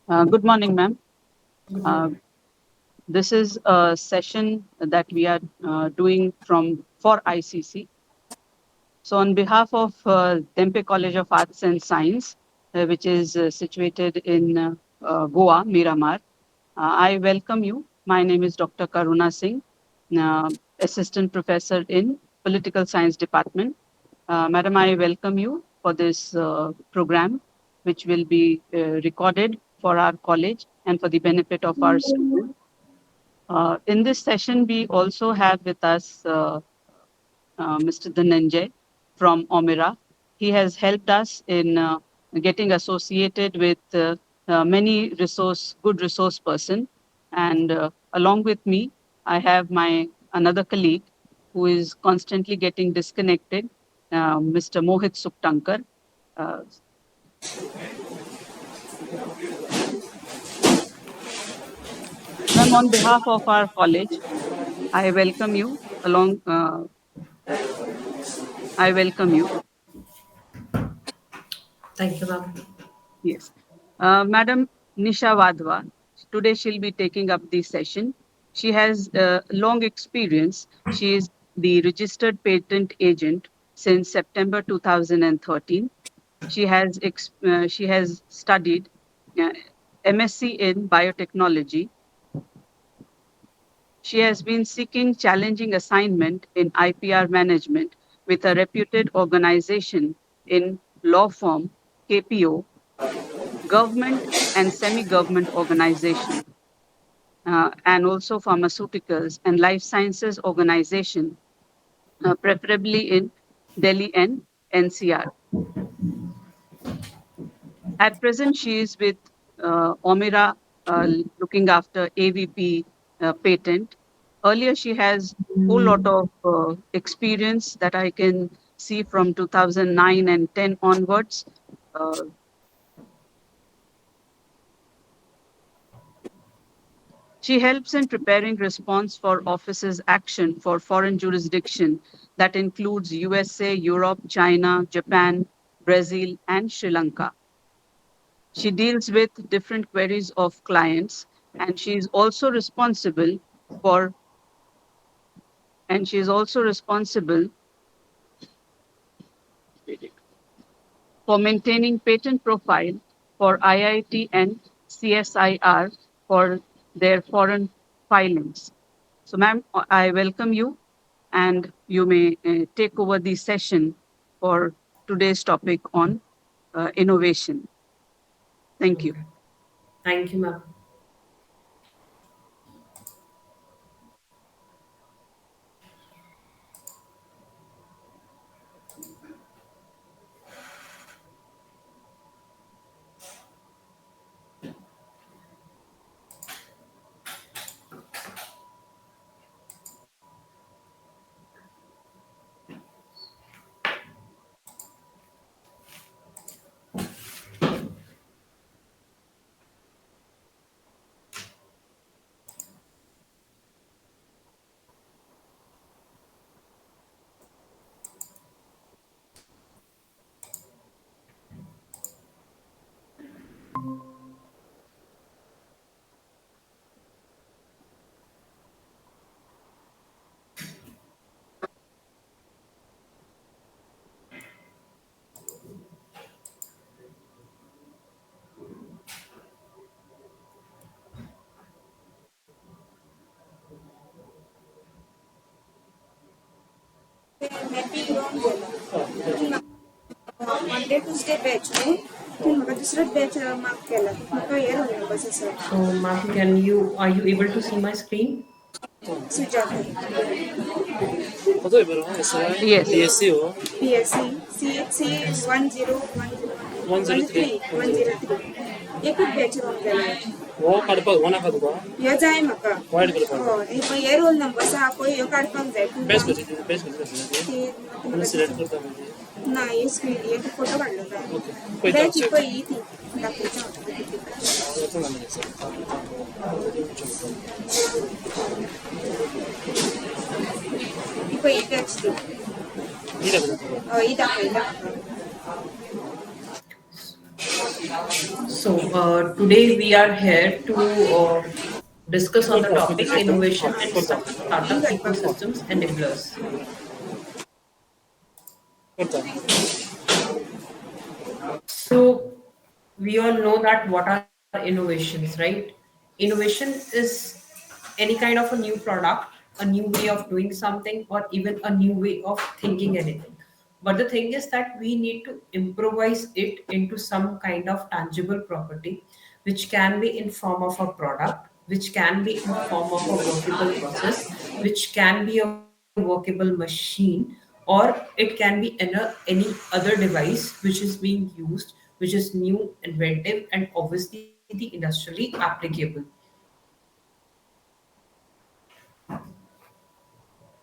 Good morning, ma'am. Good Uh, morning. this is a session that we are doing from for ICC. So, on behalf of Dhempe College of Arts and Science, which is situated in Goa, Miramar, I welcome you. My name is Dr. Karuna Singh, uh, Assistant Professor in Political Science Department. Madam, I welcome you for this program, which will be recorded for our college and for the benefit of our students. In this session, we also have with us Mr. Dhananjay from Omira. He has helped us in getting associated with many good resource person. And along with me, I have my another colleague who is constantly getting disconnected, Mr. Mohit Suktankar. Uh, Ma'am, on behalf of our college, I welcome you along. I welcome you. Thank you, ma'am. Yes. Madam Nisha Wadhwa, today she'll be taking up the session. She has long experience. She is the registered patent agent since September 2013. She has studied uh, MSc in biotechnology. She has been seeking challenging assignment in IPR management with a reputed organization in law firm KPO, government and semi-government organization, and also pharmaceuticals and life sciences organization, preferably in Delhi and NCR. At present, she is with Omira, looking after AVP patent. Earlier, she has whole lot of experience that I can see from 2009 and 10 onwards. Uh, She helps in preparing response for office's action for foreign jurisdiction that includes USA, Europe, China, Japan, Brazil, and Sri Lanka. She deals with different queries of clients, and she is also responsible for she is also responsible for maintaining patent profile for IIT and CSIR for their foreign filings. So, ma'am, I welcome you, and you may take over the session for today's topic on innovation. Thank you. Okay. Thank you, ma'am. Monday, Tuesday batch में फिर मग दुसरं batch mark केला म्हाका हे roll numbers आसा So, ma'am, are you able to see my screen? सुजाता例えばの SI、Yes. DSCO、PSC C 10103 एकच batch roll केला वो काडपाक वना काडपाक ह्यो जाय म्हाका वायट करपाक हय हे roll numbers आहा पळय ह्यो काडपाक जाय बेस्ट करता ती सिलेक्ट करता म्हणजे ना ही स्क्रीन एक फोटो काडलो काय ओके पळयता batch पळय ही ती दाखयता वचून आमी आसा ही पळय ही batch ती ही दाखयता ही दाखयता So, today we are here to discuss on the topic innovation and startup ecosystems enablers. So, we all know that what are innovations, right? Innovation is any kind of a new product, a new way of doing something, or even a new way of thinking anything. But the thing is that we need to improvise it into some kind of tangible property, which can be in form of a product, which can be in form of a workable process, which can be a workable machine, or it can be any other device which is being used, which is new, inventive, and obviously the industrially applicable.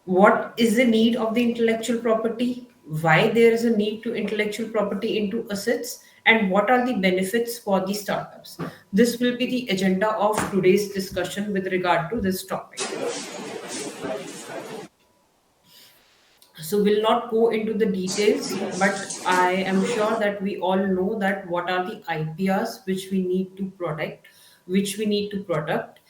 What is the need of the intellectual property, why there is a need to intellectual property into assets, and what are the benefits for the startups. This will be the agenda of today's discussion with regard to this topic. So we'll not go into the details, but I am sure that we all know that what are the IPRs which we need to protect, which we need to product.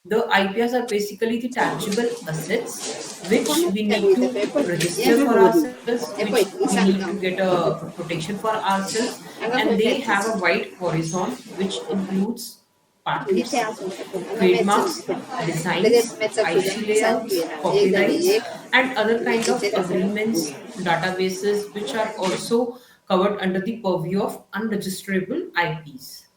The IPRs are basically the tangible assets which we need to register for ourselves, which we need to get a protection for ourselves, and they have a wide horizon which includes patents, trademarks, designs, IP layouts, copyrights, and other kind of agreements, databases, which are also covered under the purview of unregisterable IPs.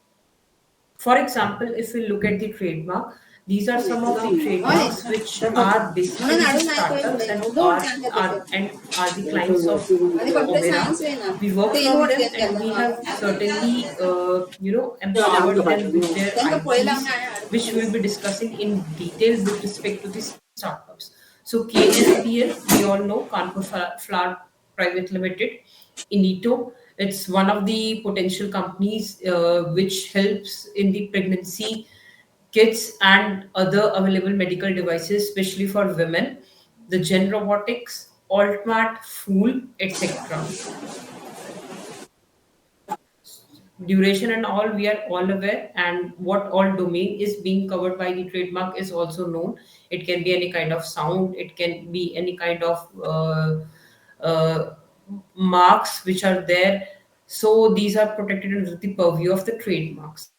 For example, if we look at the trademark, these are some of the trademarks which are basically the startups and are the clients of Omera. We work from them and we have certainly empowered them with their IPs, which we'll be discussing in detail with respect to the startups. So KNPL, we all know, Kanpur Flour Private Limited, Inito. It's one of the potential companies which helps in the pregnancy kits and other available medical devices, especially for women. The Gen Robotics, Altmat, Fool, etc. Duration and all, we are all aware, and what all domain is being covered by the trademark is also known. It can be any kind of sound, it can be any kind of uh, marks which are there. So these are protected under the purview of the trademarks.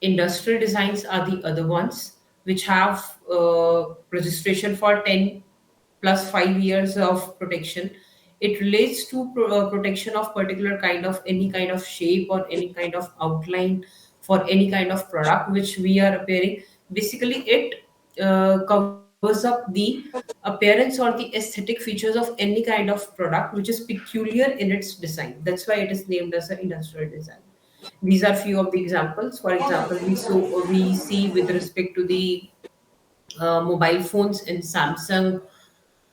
Industrial designs are the other ones which have registration for 10 plus 5 years of protection. It relates to protection of particular kind of any kind of shape or any kind of outline for any kind of product which we are appearing. Basically, it covers up the appearance or the aesthetic features of any kind of product which is peculiar in its design. That's why it is named as an industrial design. These are few of the examples. For example, we see with respect to the mobile phones in Samsung,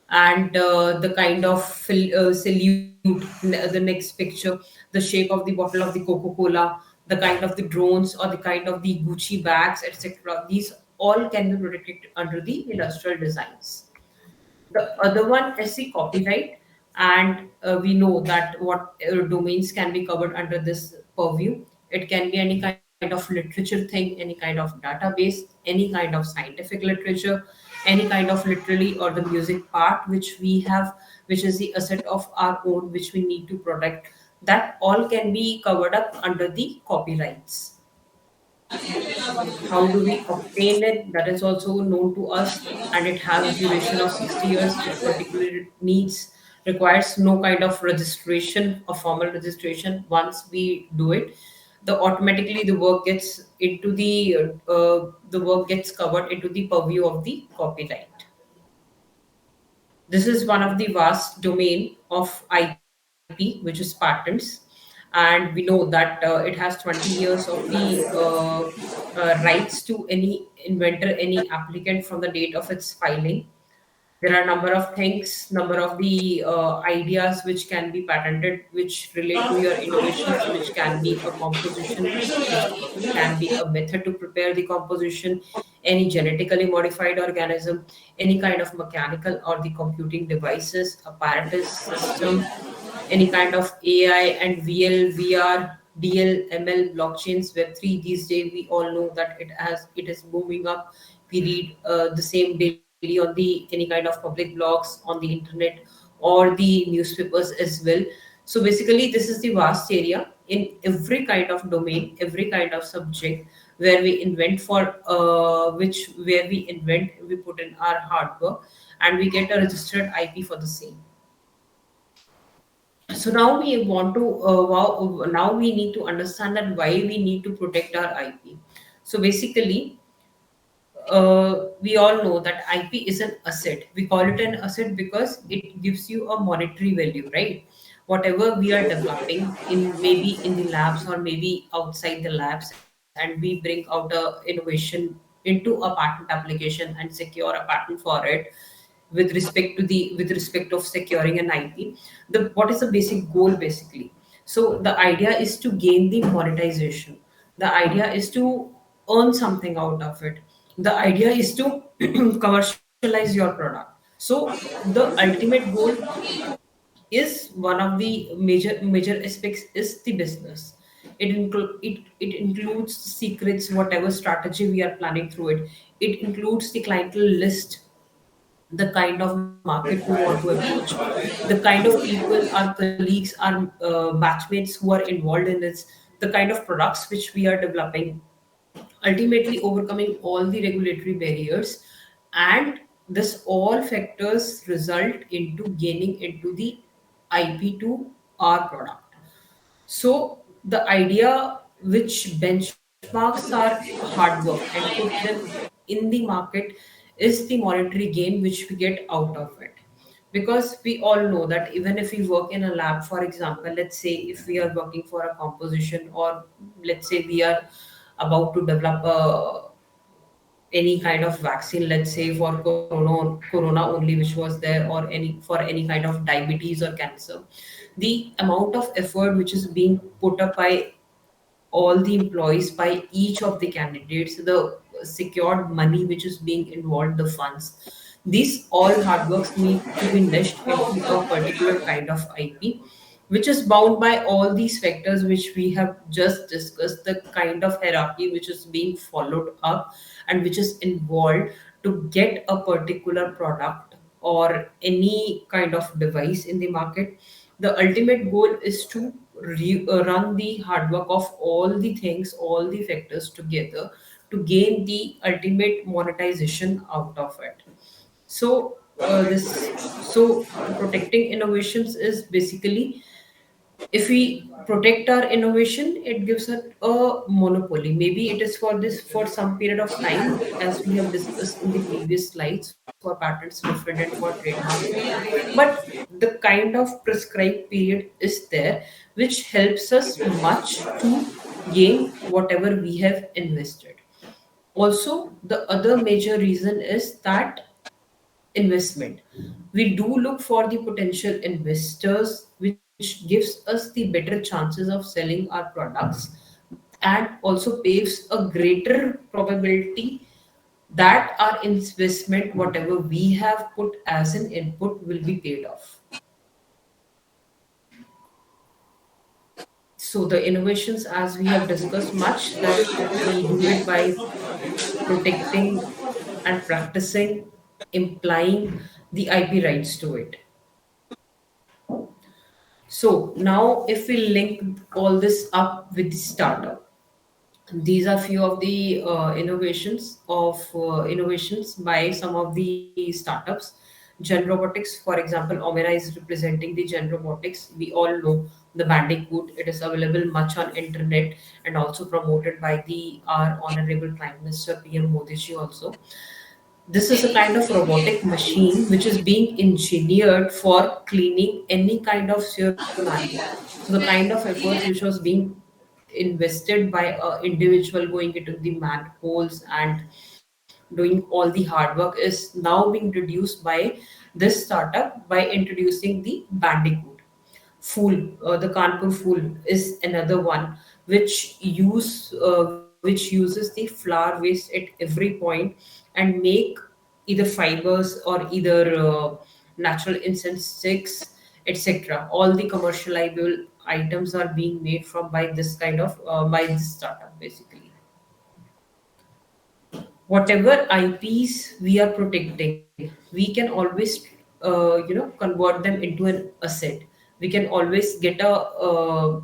and the kind of salute, the next picture, the shape of the bottle of the Coca-Cola, the kind of the drones or the kind of the Gucci bags, etc. These all can be protected under the industrial designs. The other one is the copyright, and we know that what domains can be covered under this purview. It can be any kind of literature thing, any kind of database, any kind of scientific literature, any kind of literally or the music part which we have, which is the asset of our own, which we need to protect. That all can be covered up under the copyrights. How do we obtain it? That is also known to us, and it has duration of 60 years. It particularly needs requires no kind of registration or formal registration. Once we do it, the automatically the work gets covered into the purview of the copyright. This is one of the vast domain of IP, which is patents, and we know that it has 20 years of the rights to any inventor, any applicant from the date of its filing. There are number of things, number of the ideas which can be patented, which relate to your innovations, which can be a composition, which can be a method to prepare the composition, any genetically modified organism, any kind of mechanical or the computing devices, apparatus system, any kind of AI and VL, VR, DL, ML, blockchains, Web3. These days, we all know that it is booming up. We read the same daily on the any kind of public blogs on the internet or the newspapers as well. So basically, this is the vast area in every kind of domain, every kind of subject where we invent for which where we invent, we put in our hard work, and we get a registered IP for the same. So now we want to now we need to understand that why we need to protect our IP. So basically, we all know that IP is an asset. We call it an asset because it gives you a monetary value, right? Whatever we are developing in, maybe in the labs or maybe outside the labs, and we bring out a innovation into a patent application and secure a patent for it with respect of securing an IP. The what is the basic goal basically? So the idea is to gain the monetization. The idea is to earn something out of it. The idea is to commercialize your product. So the ultimate goal is one of the major aspects is the business. It includes secrets, whatever strategy we are planning through it. It includes the clientele list, the kind of market we want to approach, the kind of people, our colleagues, our batchmates who are involved in this, the kind of products which we are developing, ultimately overcoming all the regulatory barriers. And this all factors result into gaining into the IP to our product. So the idea which benchmarks our hard work and put them in the market is the monetary gain which we get out of it. Because we all know that even if we work in a lab, for example, let's say if we are working for a composition, or let's say we are about to develop any kind of vaccine, let's say for corona only, which was there, or any for any kind of diabetes or cancer, the amount of effort which is being put up by all the employees, by each of the candidates, the secured money which is being involved, the funds, these all hard works need to be niched into a particular kind of IP, which is bound by all these factors which we have just discussed, the kind of hierarchy which is being followed up and which is involved to get a particular product or any kind of device in the market. The ultimate goal is to run the hard work of all the things, all the factors together to gain the ultimate monetization out of it. So this so protecting innovations is basically, if we protect our innovation, it gives us a monopoly. Maybe it is for this for some period of time, as we have discussed in the previous slides. For patents different and for trademarks different, but the kind of prescribed period is there, which helps us much to gain whatever we have invested. Also, the other major reason is that investment. We do look for the potential investors, which gives us the better chances of selling our products, and also paves a greater probability that our investment, whatever we have put as an input, will be paid off. So the innovations, as we have discussed much, that we do it by protecting and practicing, implying the IP rights to it. So now, if we link all this up with the startup, these are few of the innovations by some of the startups. Gen Robotics, for example, Omera is representing the Gen Robotics. We all know the Bandicoot. It is available much on internet and also promoted by the our honorable Prime Minister PM Modi ji also. This is a kind of robotic machine which is being engineered for cleaning any kind of sewer manhole. So the kind of efforts which was being invested by an individual going into the manholes and doing all the hard work is now being reduced by this startup by introducing the Bandicoot. Fool, the Kanpur Fool is another one which uses the flour waste at every point and make either fibers or either natural incense sticks, etc. All the commercializable items are being made from by this kind of by this startup basically. Whatever IPs we are protecting, we can always convert them into an asset. We can always get a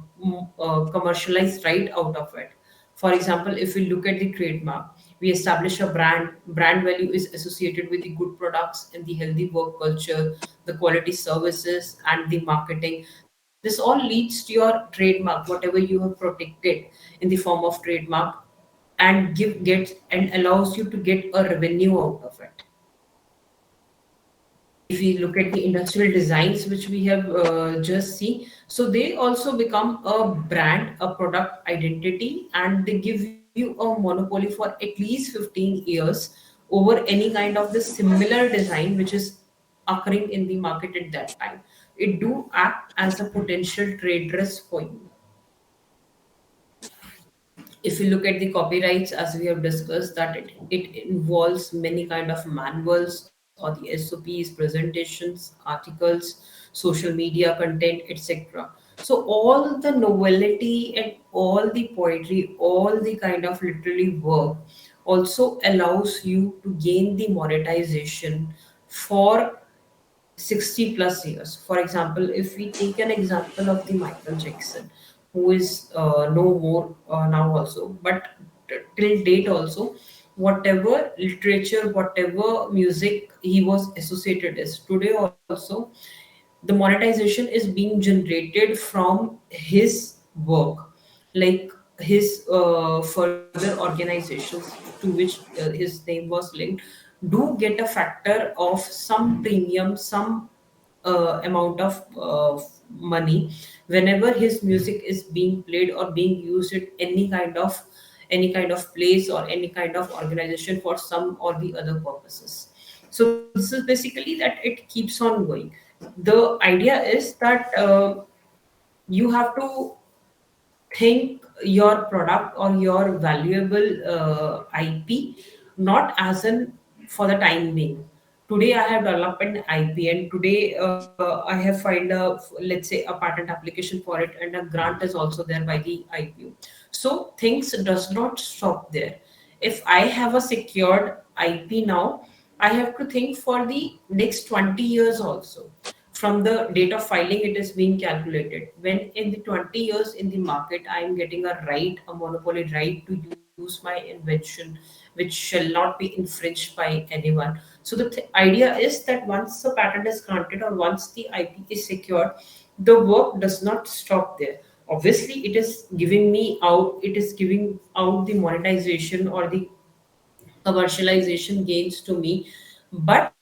commercialized right out of it. For example, if we look at the trademark, we establish a brand value is associated with the good products and the healthy work culture, the quality services and the marketing. This all leads to your trademark, whatever you have protected in the form of trademark, and give gets and allows you to get a revenue out of it. If we look at the industrial designs which we have just seen, so they also become a brand, a product identity, and they give you a monopoly for at least 15 years over any kind of the similar design which is occurring in the market at that time. It do act as a potential trade risk for you. If you look at the copyrights, as we have discussed, that it involves many kind of manuals or the SOPs, presentations, articles, social media content, etc. So all the novelty and all the poetry, all the kind of literary work also allows you to gain the monetization for 60 plus years. For example, if we take an example of the Michael Jackson, who is no more now also, but till date also, whatever literature, whatever music he was associated is, today also, the monetization is being generated from his work, like his further organizations to which his name was linked do get a factor of some premium, some amount of money whenever his music is being played or being used at any kind of place or any kind of organization for some or the other purposes. So this is basically that it keeps on going. The idea is that you have to think your product or your valuable IP not as an for the time being. Today I have developed an IP, and today I have filed a, let's say, a patent application for it, and a grant is also there by the IPO. So things does not stop there. If I have a secured IP now, I have to think for the next 20 years also. From the date of filing, it is being calculated. When in the 20 years in the market, I am getting a right, a monopoly right to use my invention, which shall not be infringed by anyone. So the idea is that once the patent is granted or once the IP is secured, the work does not stop there. Obviously, it is giving me out, it is giving out the monetization or the commercialization gains to me, but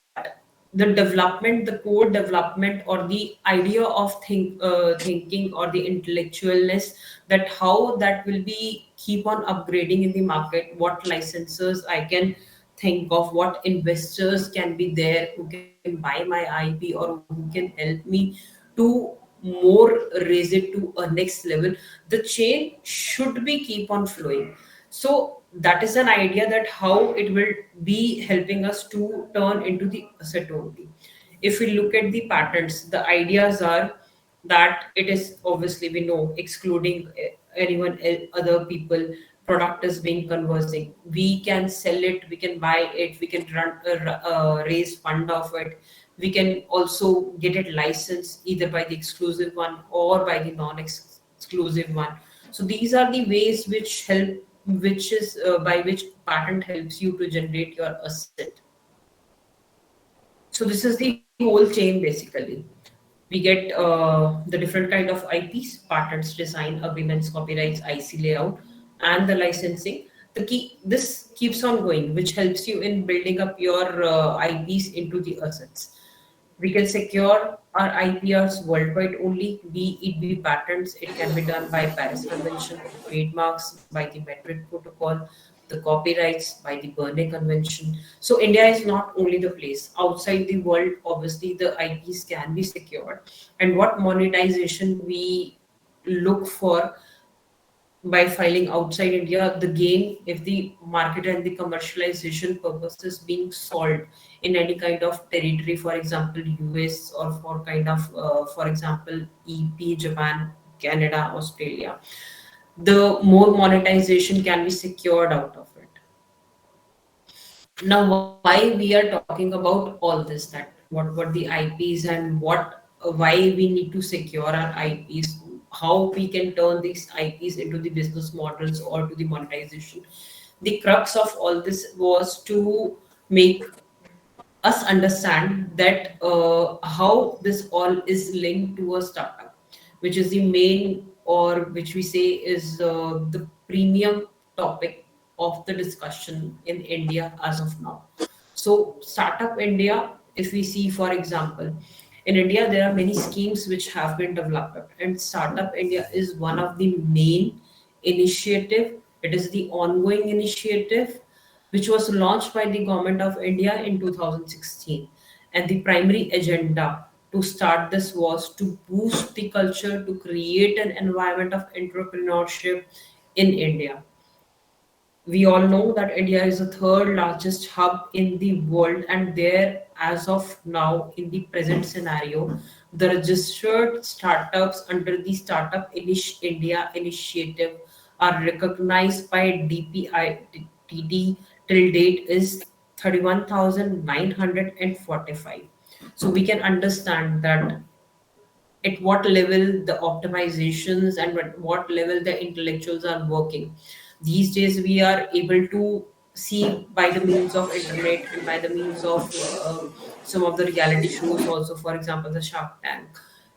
the development, the core development, or the idea of thinking or the intellectualness, that how that will be keep on upgrading in the market, what licensors I can think of, what investors can be there who can buy my IP or who can help me to more raise it to a next level. The chain should be keep on flowing. So that is an idea that how it will be helping us to turn into the asset only. If we look at the patents, the ideas are that it is obviously we know excluding anyone other people, product is being conversing. We can sell it, we can buy it, we can raise fund of it. We can also get it licensed either by the exclusive one or by the non-exclusive one. So these are the ways which help, which is by which patent helps you to generate your asset. So this is the whole chain basically. We get the different kind of IPs, patents, design, agreements, copyrights, IC layout, and the licensing. The key, this keeps on going, which helps you in building up your IPs into the assets. We can secure our IPRs worldwide only, be it be patents, it can be done by Paris Convention, trademarks by the Madrid Protocol, the copyrights by the Berne Convention. So India is not only the place. Outside the world, obviously the IPs can be secured. And what monetization we look for by filing outside India, the gain if the market and the commercialization purpose is being solved in any kind of territory, for example, US, or for kind of, for example, EP, Japan, Canada, Australia, the more monetization can be secured out of it. Now, why we are talking about all this, that what the IPs and what why we need to secure our IPs, how we can turn these IPs into the business models or to the monetization. The crux of all this was to make us understand that how this all is linked to a startup, which is the main, or which we say is the premium topic of the discussion in India as of now. So, Startup India, if we see, for example, in India, there are many schemes which have been developed, and Startup India is one of the main initiative. It is the ongoing initiative which was launched by the government of India in 2016. And the primary agenda to start this was to boost the culture, to create an environment of entrepreneurship in India. We all know that India is the third largest hub in the world, and there, as of now, in the present scenario, the registered startups under the India initiative are recognized by DPITT till date is 31,945. So we can understand that at what level the optimizations and what level the intellectuals are working. These days we are able to see by the means of internet and by the means of some of the reality shows also, for example the Shark Tank,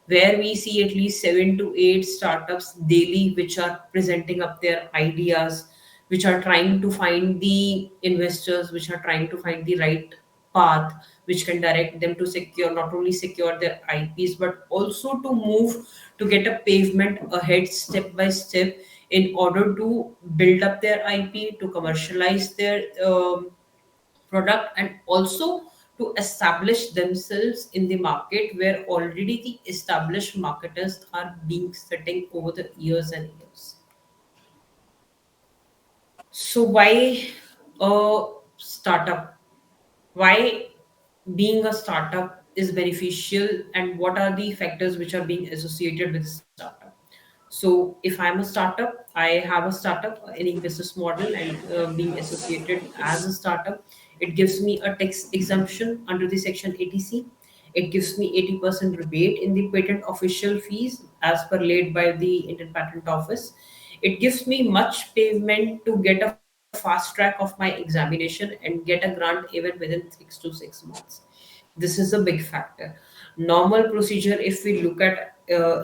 where we see at least 7 to 8 startups daily which are presenting up their ideas, which are trying to find the investors, which are trying to find the right path which can direct them to secure, not only secure their IPs but also to move, to get a pavement ahead step by step in order to build up their IP, to commercialize their product, and also to establish themselves in the market where already the established marketers are being sitting over the years and years. So why a startup? Why being a startup is beneficial, and what are the factors which are being associated with startup? So if I'm a startup, I have a startup, any business model, and being associated as a startup, it gives me a tax exemption under the section 80C. It gives me 80% rebate in the patent official fees as per laid by the Indian Patent Office. It gives me much pavement to get a fast track of my examination and get a grant even within 6 to 6 months. This is a big factor. Normal procedure, if we look at,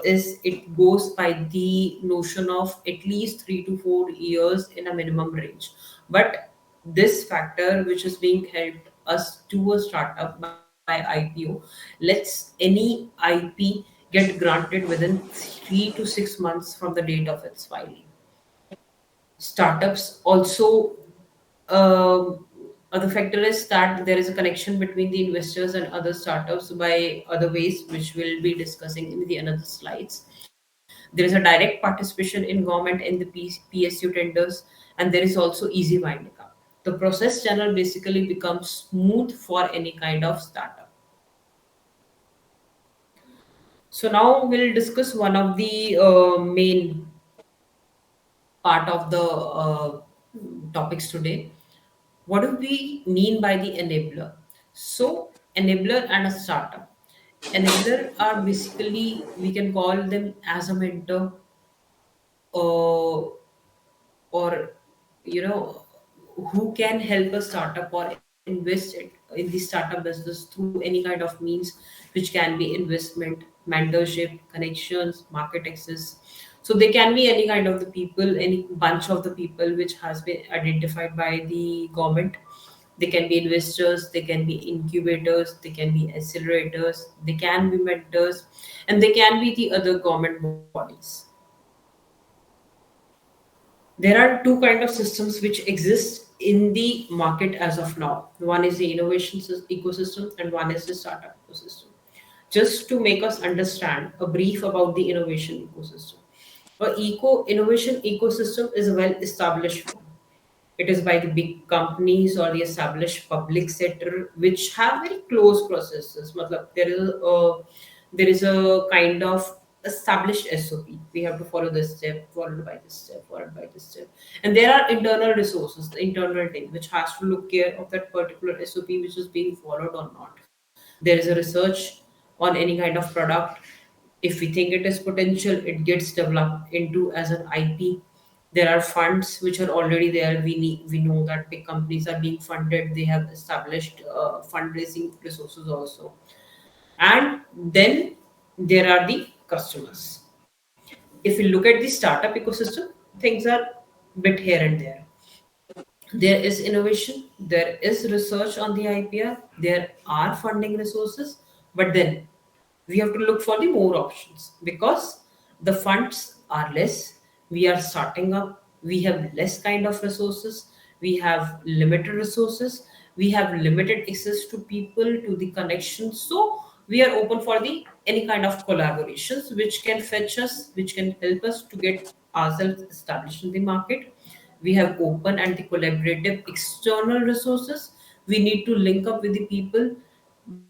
is it goes by the notion of at least 3 to 4 years in a minimum range. But this factor, which is being helped us to a startup by IPO, lets any IP get granted within 3 to 6 months from the date of its filing. Startups also, other factor is that there is a connection between the investors and other startups by other ways, which we'll be discussing in the another slides. There is a direct participation in government in the PSU tenders, and there is also easy winding up. The process channel basically becomes smooth for any kind of startup. So now we'll discuss one of the main part of the topics today. What do we mean by the enabler? So, enabler and a startup. Enabler are basically, we can call them as a mentor, or you know, who can help a startup or invest it in the startup business through any kind of means, which can be investment, mentorship, connections, market access. So they can be any kind of the people, any bunch of the people which has been identified by the government. They can be investors, they can be incubators, they can be accelerators, they can be mentors, and they can be the other government bodies. There are two kind of systems which exist in the market as of now. One is the innovation ecosystem, and one is the startup ecosystem. Just to make us understand a brief about the innovation ecosystem. A eco innovation ecosystem is a well established one. It is by the big companies or the established public sector which have very close processes. Matlab, there is a kind of established SOP. We have to follow this step, followed by this step, followed by this step. And there are internal resources, the internal team, which has to look care of that particular SOP which is being followed or not. There is a research on any kind of product. If we think it is potential, it gets developed into as an IP. There are funds which are already there. We know that big companies are being funded. They have established fundraising resources also. And then there are the customers. If you look at the startup ecosystem, things are bit here and there. There is innovation, there is research on the IPR, there are funding resources, but then we have to look for the more options because the funds are less. We are starting up, we have less kind of resources, we have limited resources, we have limited access to people, to the connections. So we are open for the any kind of collaborations which can fetch us, which can help us to get ourselves established in the market. We have open and the collaborative external resources. We need to link up with the people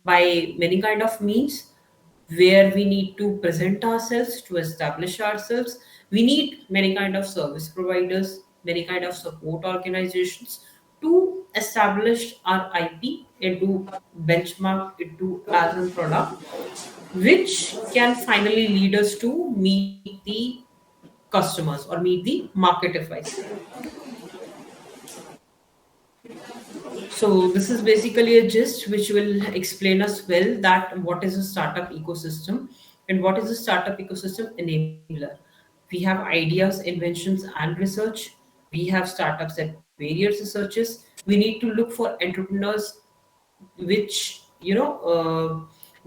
by many kind of means, where we need to present ourselves, to establish ourselves. We need many kind of service providers, many kind of support organizations to establish our IP into benchmark into as a product, which can finally lead us to meet the customers or meet the market, if I say. So this is basically a gist which will explain us well that what is a startup ecosystem and what is a startup ecosystem enabler. We have ideas, inventions, and research. We have startups at various researches. We need to look for entrepreneurs which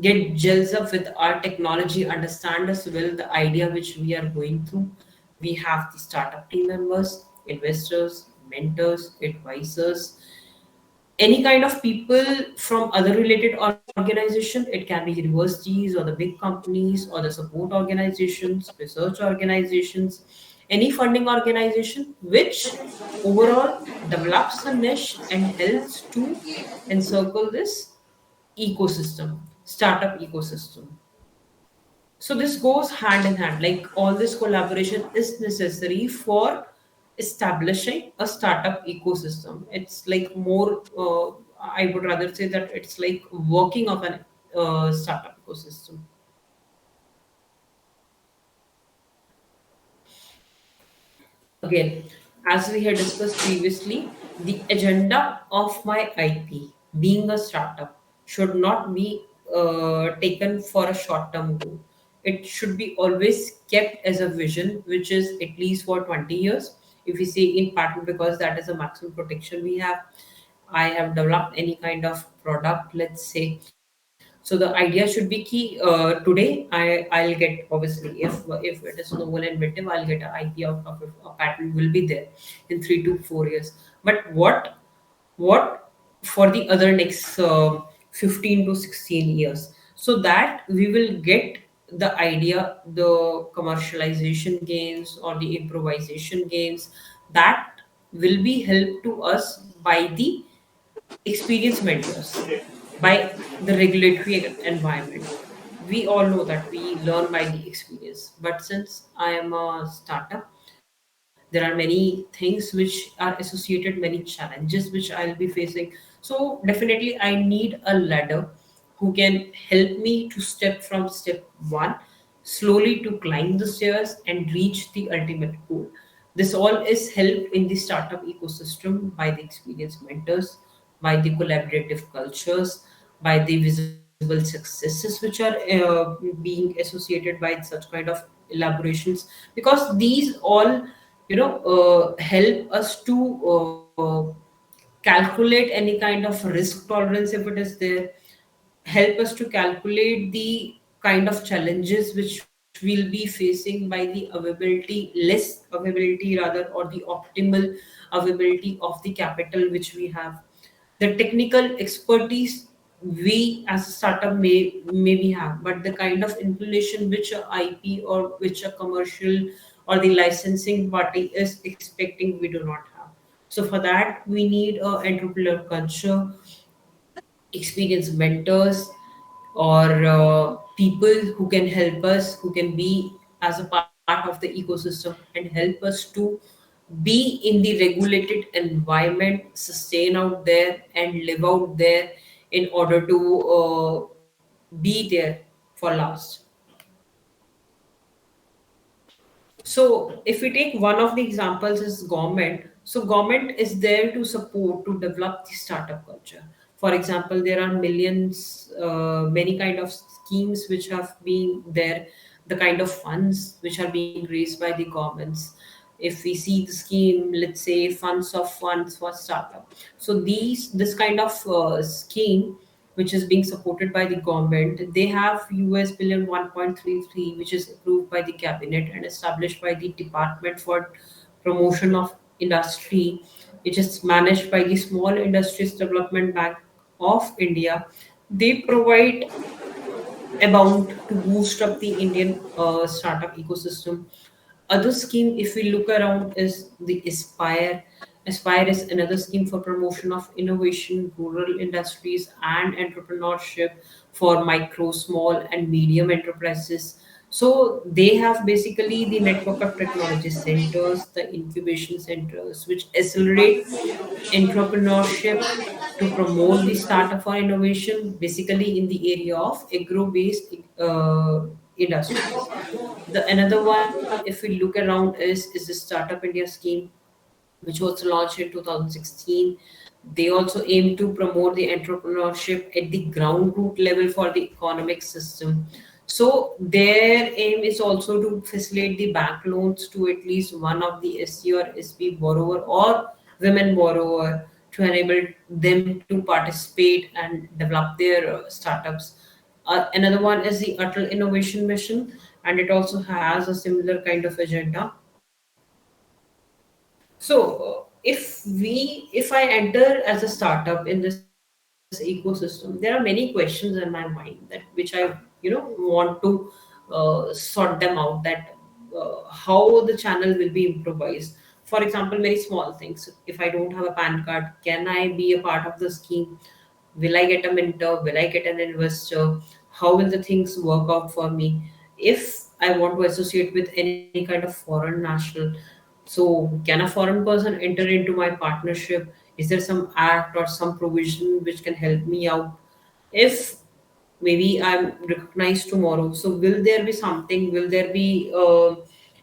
get gels up with our technology, understand as well the idea which we are going through. We have the startup team members, investors, mentors, advisors, any kind of people from other related organization. It can be universities or the big companies or the support organizations, research organizations, any funding organization which overall develops a niche and helps to encircle this ecosystem, startup ecosystem. So this goes hand in hand. Like all this collaboration is necessary for establishing a startup ecosystem. It's like more. I would rather say that it's like working of an startup ecosystem. Again, as we had discussed previously, the agenda of my IP being a startup should not be taken for a short term goal. It should be always kept as a vision, which is at least for 20 years. If we say in patent, because that is a maximum protection we have. I have developed any kind of product, let's say. So the idea should be key. Today, I'll get, obviously, if it is novel and inventive, I'll get an IP out of it. A patent will be there in 3 to 4 years. But what for the other next 15 to 16 years, so that we will get the idea, the commercialization gains or the improvisation gains, that will be helped to us by the experienced mentors, by the regulatory environment. We all know that we learn by the experience. But since I am a startup, there are many things which are associated, many challenges which I'll be facing. So definitely I need a ladder who can help me to step from step one slowly to climb the stairs and reach the ultimate goal. This all is helped in the startup ecosystem by the experienced mentors, by the collaborative cultures, by the visible successes which are being associated by such kind of elaborations. Because these all help us to calculate any kind of risk tolerance if it is there, help us to calculate the kind of challenges which we'll be facing by the availability, less availability rather, or the optimal availability of the capital which we have, the technical expertise we as a startup maybe have, but the kind of inclination which a IP or which a commercial or the licensing party is expecting, we do not have. So for that we need a entrepreneur culture, experienced mentors, or people who can help us, who can be as a part of the ecosystem and help us to be in the regulated environment, sustain out there, and live out there in order to be there for last. So if we take one of the examples is government, so government is there to support to develop the startup culture. For example, there are millions, many kind of schemes which have been there, the kind of funds which are being raised by the governments. If we see the scheme, let's say funds for startup. So this kind of scheme which is being supported by the government. They have US billion 1.33, which is approved by the cabinet and established by the Department for Promotion of Industry, which is managed by the Small Industries Development Bank of India. They provide amount to boost up the Indian startup ecosystem. Other scheme, if we look around, is the Aspire. Aspire is another scheme for promotion of innovation, rural industries, and entrepreneurship for micro, small, and medium enterprises. So they have basically the network of technology centers, the incubation centers, which accelerate entrepreneurship to promote the startup for innovation, basically in the area of agro-based industries. The another one, if we look around, is the Startup India scheme, which was launched in 2016. They also aim to promote the entrepreneurship at the ground root level for the economic system. So their aim is also to facilitate the bank loans to at least one of the SC or SB borrower or women borrower to enable them to participate and develop their startups. Another one is the Atal Innovation Mission, and it also has a similar kind of agenda. So if I enter as a startup in this ecosystem, there are many questions in my mind that which I want to sort them out, that how the channel will be improvised. For example, very small things. If I don't have a PAN card, can I be a part of the scheme? Will I get a mentor? Will I get an investor? How will the things work out for me? If I want to associate with any kind of foreign national, so can a foreign person enter into my partnership? Is there some act or some provision which can help me out? If maybe I'm recognized tomorrow, so will there be something? Will there be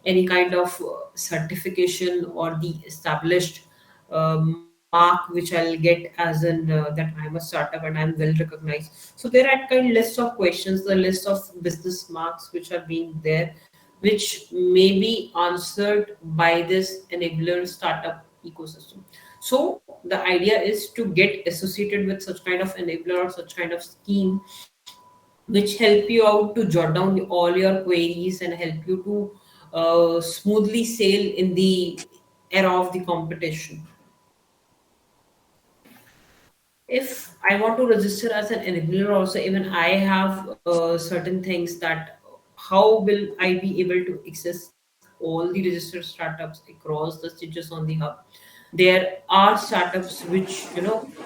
any kind of certification or the established mark which I'll get as in that I'm a startup and I'm well recognized? So there are kind of list of questions, the list of business marks which are being there, which may be answered by this enabler startup ecosystem. So the idea is to get associated with such kind of enabler or such kind of scheme which help you out to jot down all your queries and help you to smoothly sail in the era of the competition. If I want to register as an enabler, also even I have certain things that how will I be able to access all the registered startups across the stitches on the hub? There are startups which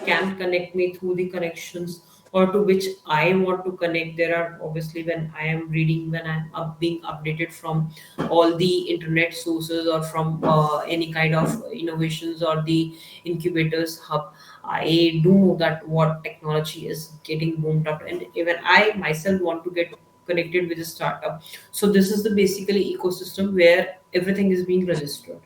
can connect me through the connections or to which I want to connect. There are obviously when I am reading, when I'm being updated from all the internet sources or from any kind of innovations or the incubators hub, I do know that what technology is getting boomed up, and even I myself want to get connected with a startup. So this is the basically ecosystem where everything is being registered.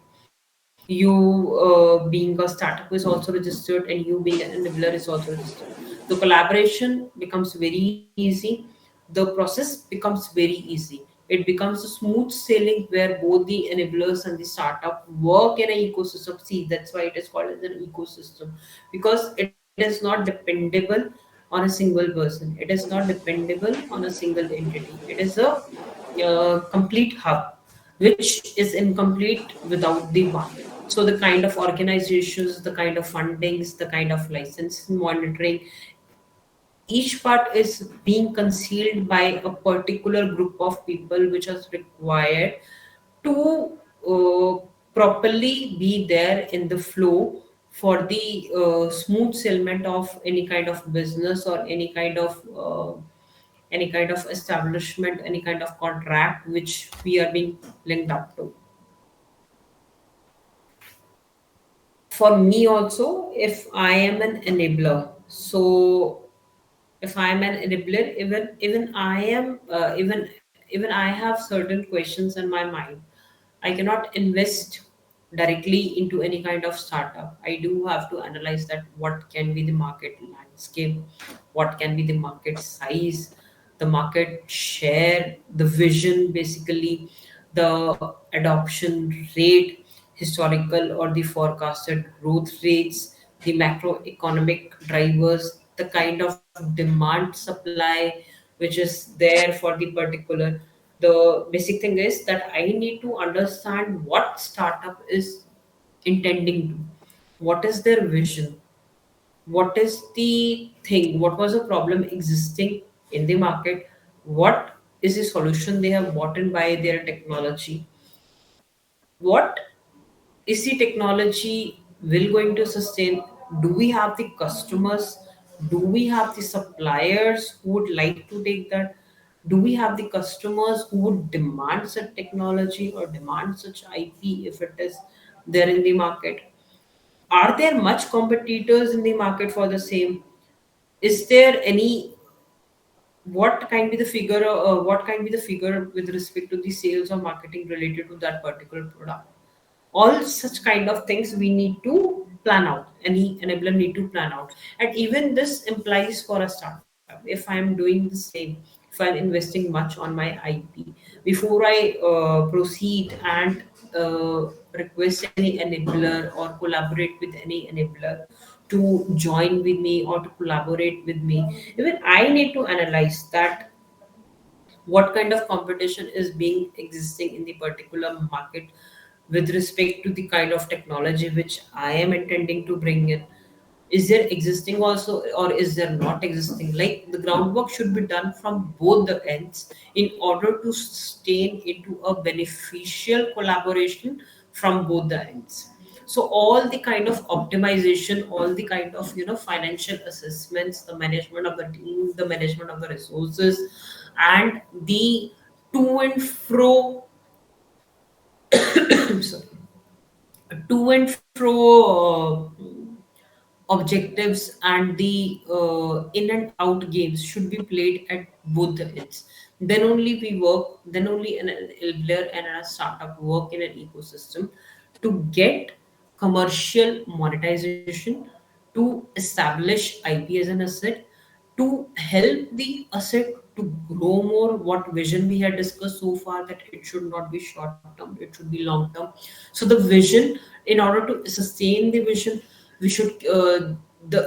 You being a startup is also registered, and you being an enabler is also registered. The collaboration becomes very easy. The process becomes very easy. It becomes a smooth sailing where both the enablers and the startup work in an ecosystem. See, that's why it is called as an ecosystem, because it is not dependable on a single person. It is not dependable on a single entity. It is a complete hub, which is incomplete without the one. So the kind of organizations, the kind of fundings, the kind of license monitoring, each part is being concealed by a particular group of people which is required to properly be there in the flow for the smooth settlement of any kind of business or any kind of any kind of establishment, any kind of contract which we are being linked up to. For me also, if I am an enabler, so if I am an enabler, even I am even I have certain questions in my mind. I cannot invest directly into any kind of startup. I do have to analyze that what can be the market landscape, what can be the market size, the market share, the vision, basically the adoption rate, historical or the forecasted growth rates, the macroeconomic drivers, the kind of demand supply which is there for the particular. The basic thing is that I need to understand what startup is intending to, what is their vision, what is the thing, what was the problem existing in the market, what is the solution they have bought in by their technology, what is the technology will going to sustain, do we have the customers, do we have the suppliers who would like to take that, do we have the customers who would demand such technology or demand such ip if it is there in the market, are there much competitors in the market for the same, is there any, what can be the figure, what can be the figure with respect to the sales or marketing related to that particular product. All such kind of things we need to plan out, any enabler need to plan out. And even this implies for a startup, if I am doing the same, if I'm investing much on my ip, before I proceed and request any enabler or collaborate with any enabler to join with me or to collaborate with me, even I need to analyze that what kind of competition is being existing in the particular market with respect to the kind of technology which I am intending to bring in. Is there existing also or is there not existing? Like the groundwork should be done from both the ends in order to sustain into a beneficial collaboration from both the ends. So all the kind of optimization, all the kind of financial assessments, the management of the team, the management of the resources, and the to and fro sorry, to and fro objectives and the in and out games should be played at both the ends. Then only we work, then only an enabler and a startup work in an ecosystem to get commercial monetization, to establish ip as an asset, to help the asset to grow more. What vision we had discussed so far, that it should not be short term, it should be long term. So the vision, in order to sustain the vision, we should the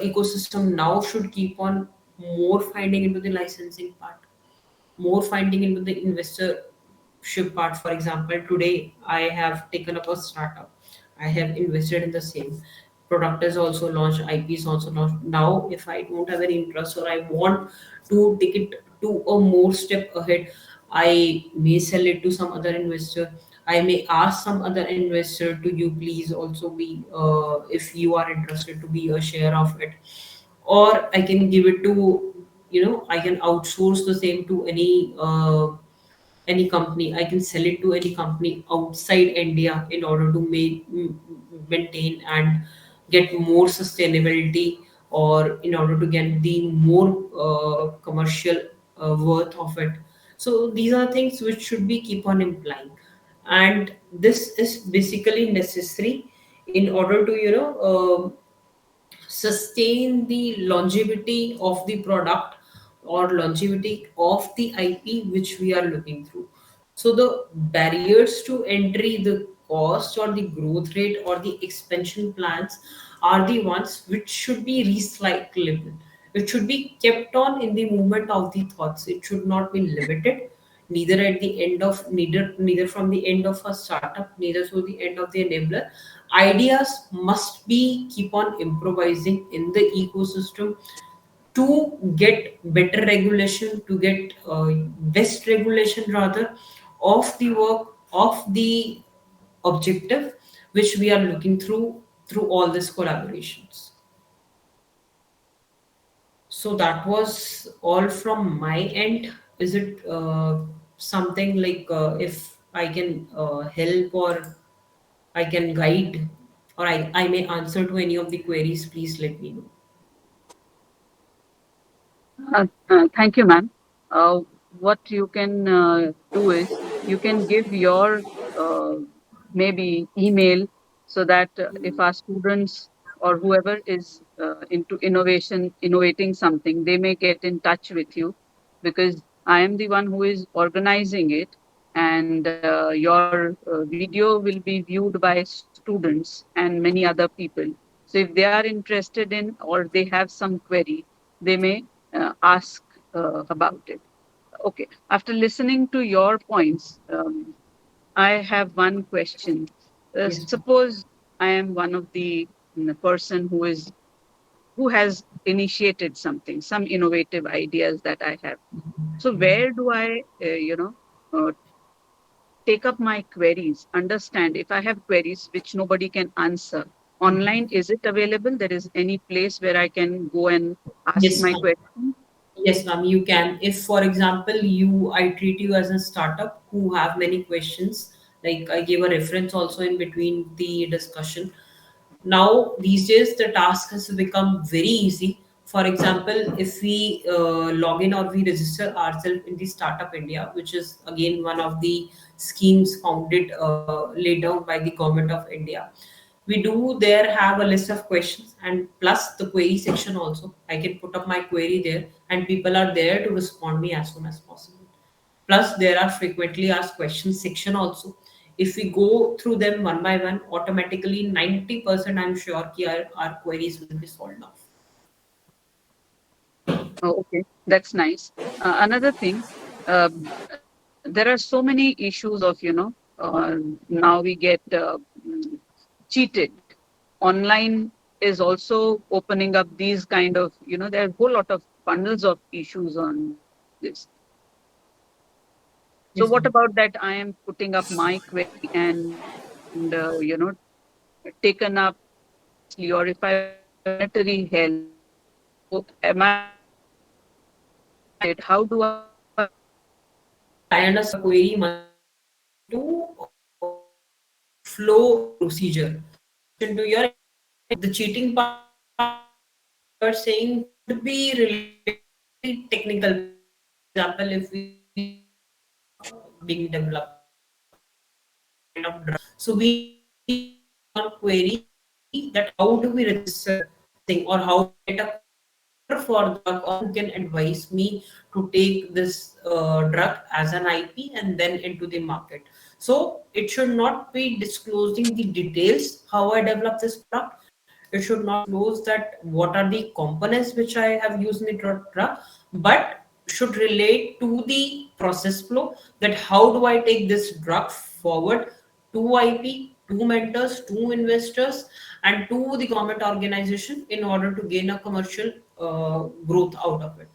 ecosystem now should keep on more finding into the licensing part, more finding into the investorship part. For example, today I have taken up a startup, I have invested in the same product, is also launched, ip is also launched. Now if I don't have any interest or I want to take it to a more step ahead, I may sell it to some other investor. I may ask some other investor to, you please also be if you are interested to be a share of it, or I can give it to, I can outsource the same to any company. I can sell it to any company outside india in order to maintain and get more sustainability, or in order to get the more commercial worth of it. So these are things which should be keep on implying, and this is basically necessary in order to sustain the longevity of the product or longevity of the IP which we are looking through. So the barriers to entry, the cost or the growth rate or the expansion plans are the ones which should be recyclable. It should be kept on in the movement of the thoughts. It should not be limited, neither at the end of neither from the end of a startup, neither to the end of the enabler. Ideas must be keep on improvising in the ecosystem to get better regulation, to get best regulation rather of the work, of the objective which we are looking through all these collaborations. So that was all from my end. Is it something like if I can help or I can guide or I may answer to any of the queries, please let me know. Thank you, ma'am. Uh, what you can do is you can give your uh, maybe email so that if our students or whoever is into innovation, innovating something, they may get in touch with you because I am the one who is organizing it, and your video will be viewed by students and many other people. So if they are interested in or they have some query, they may ask about it. Okay. After listening to your points, I have one question. Yes, ma'am. Suppose I am one of the person who has initiated something, some innovative ideas that I have. So where do I, take up my queries? Understand if I have queries which nobody can answer online, is it available? There is any place where I can go and ask Yes, my ma'am. question? Yes, ma'am, you can. If, for example, I treat you as a startup who have many questions, like I gave a reference also in between the discussion. Now, these days, the task has become very easy. For example, if we log in or we register ourselves in the Startup India, which is again one of the schemes founded, laid down by the government of India, we do there have a list of questions and plus the query section also. I can put up my query there and people are there to respond me as soon as possible. Plus there are frequently asked questions section also. If we go through them one by one, automatically 90% I'm sure ki our queries will be solved off. Oh, okay, that's nice. Another thing, there are so many issues of, now we get cheated. Online is also opening up these kind of, there are a whole lot of bundles of issues on this. So what about Yes, that? ma'am. I am putting up my query and, taken up monthly, or if I want monetary help. So am I denied? How do I go about it? Yes, I understand your query must be related to flow of the procedure. To your extent, the cheating part you are saying could be related to the technical part. For example, if we see a product being developed or any kind of drug, so we need to see one query that how do we register this thing or how do we get a coordinator for the drug or who can advise me to take this drug as an IP and then into the market. So it should not be disclosing the details how I develop this product. It should not disclose that what are the components which I have used in the drug, but should relate to the process flow, that how do I take this drug forward to IP, to mentors, to investors, and to the government organization in order to gain a commercial growth out of it.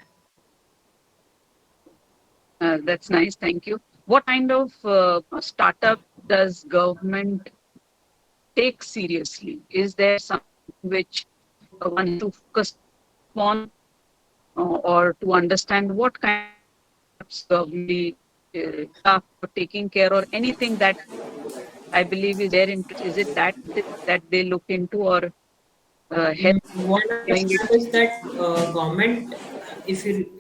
That's nice. Thank you. What kind of startup does government take seriously? Is there something which one has to focus upon, or to understand what kind of startups government are taking care, or anything that I believe is their interest? Is it that they look into or help What I doing it? understand is that government, if you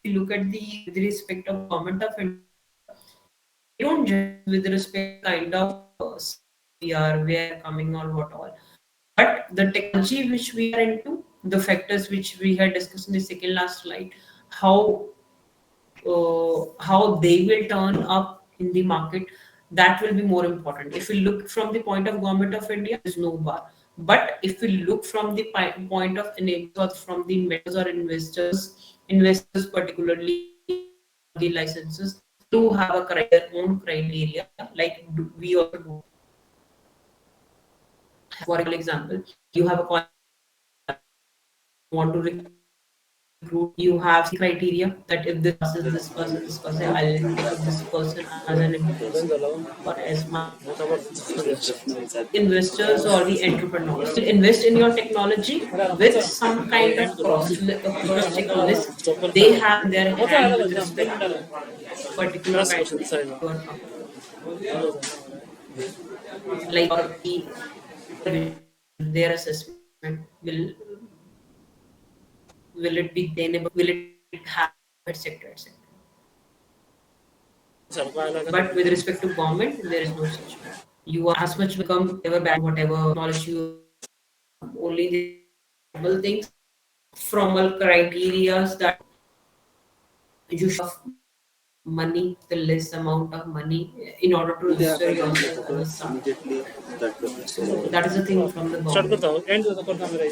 look at the with respect of government of India, they don't judge with respect to the kind of state we are, where we are coming or what all. But the technology which we are into, the factors which we had discussed in the second last slide, how how they will turn up in the market, that will be more important. If we look from the point of government of India, there is no bar. But if we look from the point of enablers or from the mentors or investors particularly who have the licenses, they do have a their own criteria, like we also do. For example, you have a college, you want to recruit recruit, you have criteria that if this passes this person, I'll take up this person as an employee or as my investors or the entrepreneurs will invest in your technology with some kind of cross check list they have in their hand with respect to particular kind of your company, like or the vision, their assessment will it be tenable, will it have etc etc. But with respect to government, there is no such. You are as much become whatever bad, whatever knowledge you only the normal things from all criteria that you should have money, the less amount of money in order to register yourself as a startup. So that is the thing from the Start government. करता हूँ end तो करना मेरा ही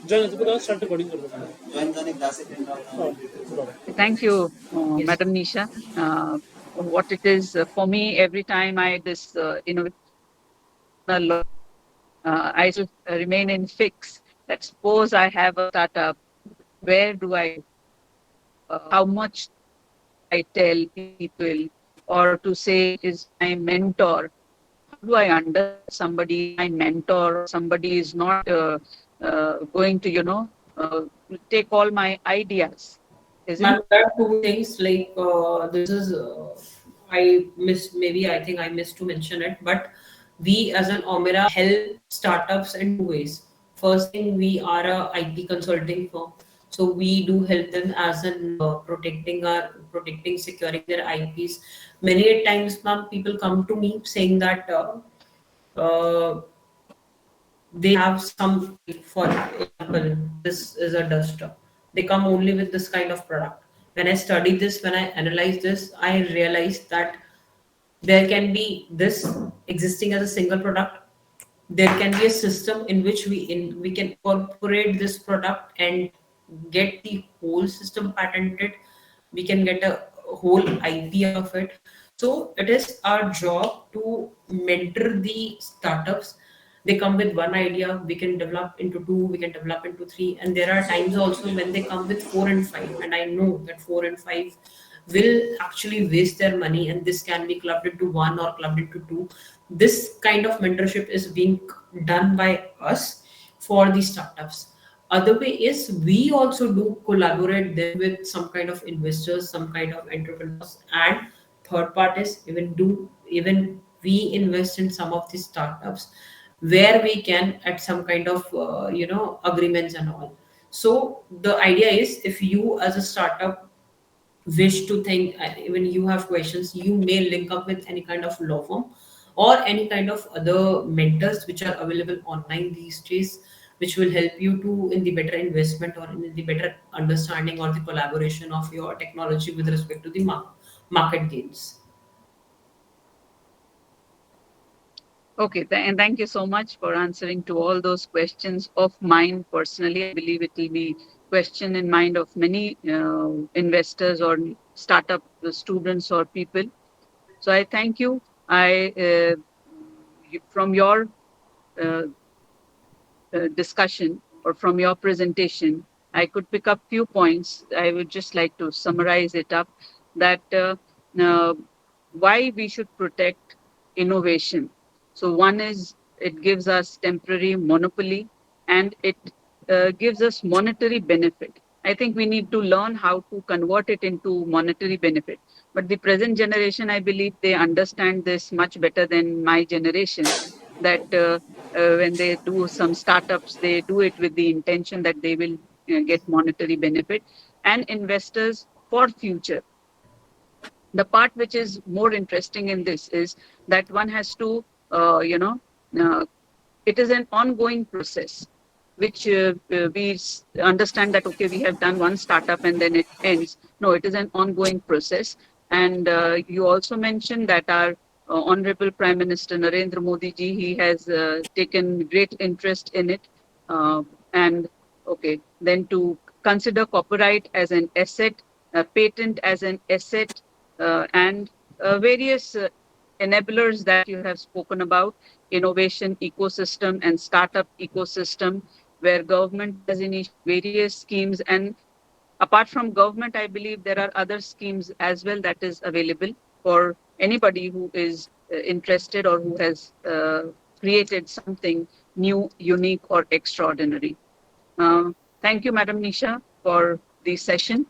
join होते बताओ start recording कर देता Thank you, Yes. Madam Nisha. What it is for me, every time I this law, I still remain in fix that suppose I have a startup, where do I, how much I tell people, or to say is my mentor. How do I understand somebody is my mentor or somebody is not going to, take all my ideas? Isn't Ma'am, there are two things like this is I missed maybe I think I missed to mention it, but we as an Omera help startups in two ways. First thing, we are a IT consulting firm, so we do help them as in protecting securing their IPs. Many a times, ma'am, people come to me saying that they have some, for example, this is a duster, they come only with this kind of product. When I study this, when I analyze this, I realize that there can be this existing as a single product, there can be a system in which we can incorporate this product and get the whole system patented, we can get a whole idea of it. So it is our job to mentor the startups. They come with one idea, we can develop into two, we can develop into three, and there are times also when they come with four and five, and I know that four and five will actually waste their money and this can be clubbed into one or clubbed into two. This kind of mentorship is being done by us for the startups. Other way is we also do collaborate them with some kind of investors, some kind of entrepreneurs, and third part is even we invest in some of these startups where we can at some kind of agreements and all. So the idea is if you as a startup wish to think, when you have questions, you may link up with any kind of law firm or any kind of other mentors which are available online these days, which will help you to in the better investment or in the better understanding or the collaboration of your technology with respect to the market gains. okay? And thank you so much for answering to all those questions of mine personally. I believe it will be question in mind of many investors or startup students or people. So I thank you. From your uh, discussion or from your presentation, I could pick up few points. I would just like to summarize it up that uh, why we should protect innovation. So one is it gives us temporary monopoly and it gives us monetary benefit. I think we need to learn how to convert it into monetary benefit. But the present generation, I believe they understand this much better than my generation. That when they do some startups, they do it with the intention that they will get monetary benefit and investors for future. The part which is more interesting in this is that one has to, uh, it is an ongoing process which understand that okay, we have done one startup and then it ends. No, it is an ongoing process. And you also mentioned that our honorable Prime Minister Narendra Modi ji, he has taken great interest in it. uh, and okay, then to consider copyright as an asset, patent as an asset, and various enablers that you have spoken about, innovation ecosystem and startup ecosystem, where government has initiated various schemes and apart from government, I believe there are other schemes as well that is available for anybody who is interested or who has created something new, unique, or extraordinary. Uh, Thank you, Madam Nisha, for the session.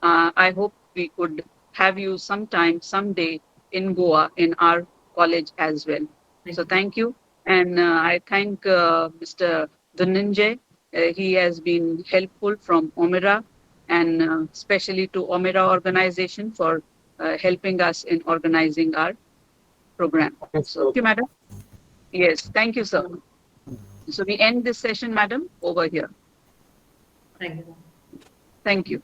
I hope we could have you sometime, someday in Goa in our college as well. So thank you. And I thank Mr. Dhananjay. He has been helpful from Omira and especially to Omira organization for helping us in organizing our program. So thank you, Madam. Yes, thank you, sir. So we end this session, Madam, over here. Thank you. Thank you.